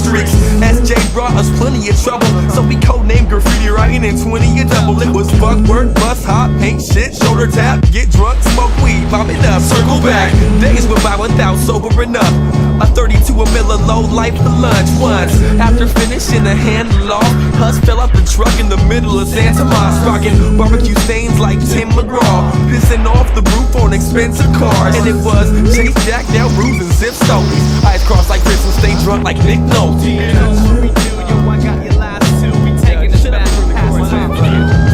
streaks. SJ brought us plenty of trouble, so we codenamed graffiti writing in 20 a double. It was fuck, work, bust, hop, paint shit, shoulder tap, get drunk, smoke weed, pop it up, circle back. Days went by without sobering up. A 32 a Miller low life for lunch once. After finishing the handle off, Huss fell out the truck in the middle of Santa Moss, rocking barbecue stains like Tim McGraw, pissing off the roof on expensive cars. And it was Chase, Jack, Del Rues, and Zip Stokies. Eyes crossed like Chris and stay drunk like Nick Nolte.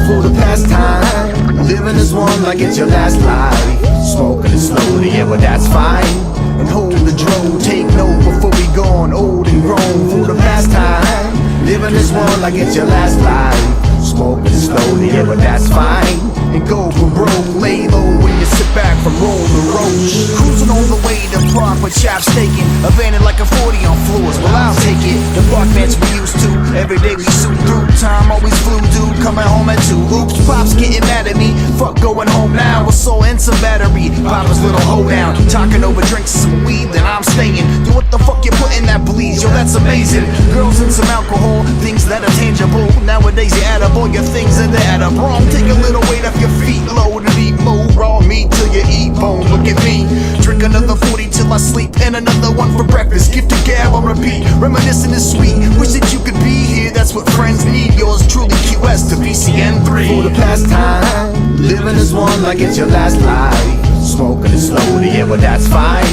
For the past time, living as one like it's your last life. Smoking it slowly, yeah, but that's fine. And hold the drone, take note before we gone old and grown. For the past time, living as one like it's your last life. Smoking it slowly, yeah, but that's fine. And go for broke, lay low when you sit back from roll the roach. Cruising on the way to park with chaps taking, abandoned like a 40 on floors, well I'll take it. The park bench we used to, every day we suit through. Time always flew dude, coming home at 2. Oops, Pop's getting mad at me, fuck going home now. With soul and some battery, Papa's little hoedown. Talking over drinks and some weed, then I'm staying. Yo, what the fuck you put in that bleeds? Yo, that's amazing. Girls and some alcohol, things that are tangible. Nowadays you add up all your things and they add up wrong. Take a little weight off your feet, low to deep mode, raw meat till you eat bone. Look at me, drink another 40 till I sleep, and another one for breakfast. Get the gab on repeat, reminiscing is sweet. Wish that you could be here, that's what friends need. Yours truly, QS to BCN3. For the past time, living as one like it's your last life. Smoking it slowly, yeah, but that's fine.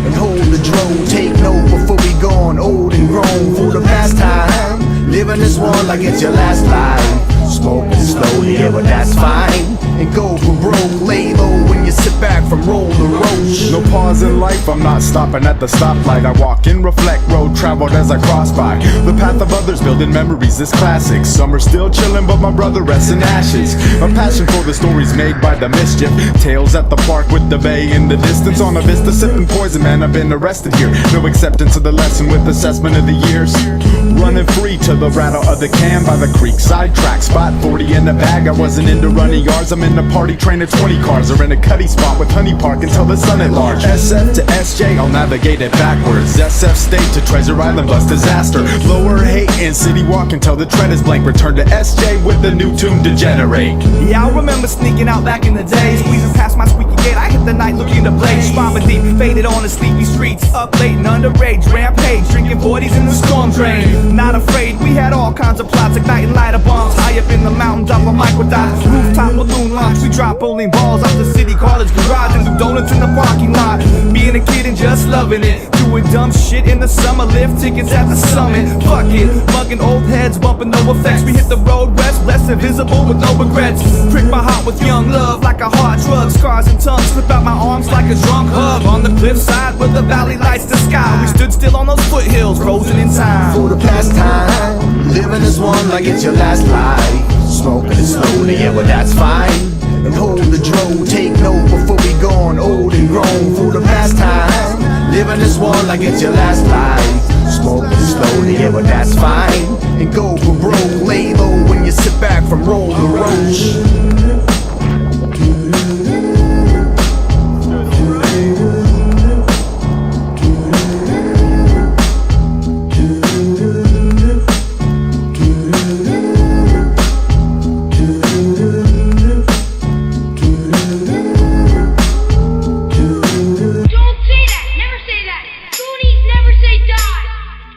And hold the drone, take note before we gone old and grown. For the past time, living as one like it's your last life. Smoking slowly, yeah, but that's fine. And go for broke, lay low when you sit back from roll the roach. No pause in life, I'm not stopping at the stoplight. I walk and reflect, road traveled as I cross by. The path of others building memories is classic. Some are still chilling, but my brother rests in ashes. A passion for the stories made by the mischief. Tales at the park with the bay in the distance. On a vista sipping poison, man, I've been arrested here. No acceptance of the lesson with assessment of the years. Running free to the rattle of the can by the creek. Side track, spot 40 in the bag. I wasn't into running yards, I'm in the party train of 20 cars. Or in a cutty spot with Honey Park until the sun at large. SF to SJ, I'll navigate it backwards. SF state to Treasure Island bus disaster. Lower hate and city walk until the tread is blank. Return to SJ with the new tune Degenerate. Yeah, I remember sneaking out back in the day, squeezing past my squeaky gate. I hit the night looking to blaze, Spamba deep, faded on the sleepy streets. Up late and underage, rampage, drinking 40s in the storm drain. Not afraid, we had all kinds of plots, igniting lighter bombs. High up in the mountains, up a microdot, rooftop balloon launch. We drop bowling balls off the city college garage and do donuts in the parking lot. Being a kid and just loving it, doing dumb shit in the summer, lift tickets at the summit. Fuck it, mugging old heads, bumping no effects. We hit the road west, less invisible with no regrets. Prick my heart with young love like a hard drug. Scars and tongues slip out my arms like a drunk hug. On the cliffside where the valley lights the sky, we stood still on those foothills, frozen in time. For the past time, living as one like it's your last life. Smoking it slowly, yeah, but that's fine. And hold the drone, take note before we gone old and grown. For the past time, living as one like it's your last life. Smoking slowly, yeah, but that's fine. And go for broke, lay low when you sit back from roll the roach.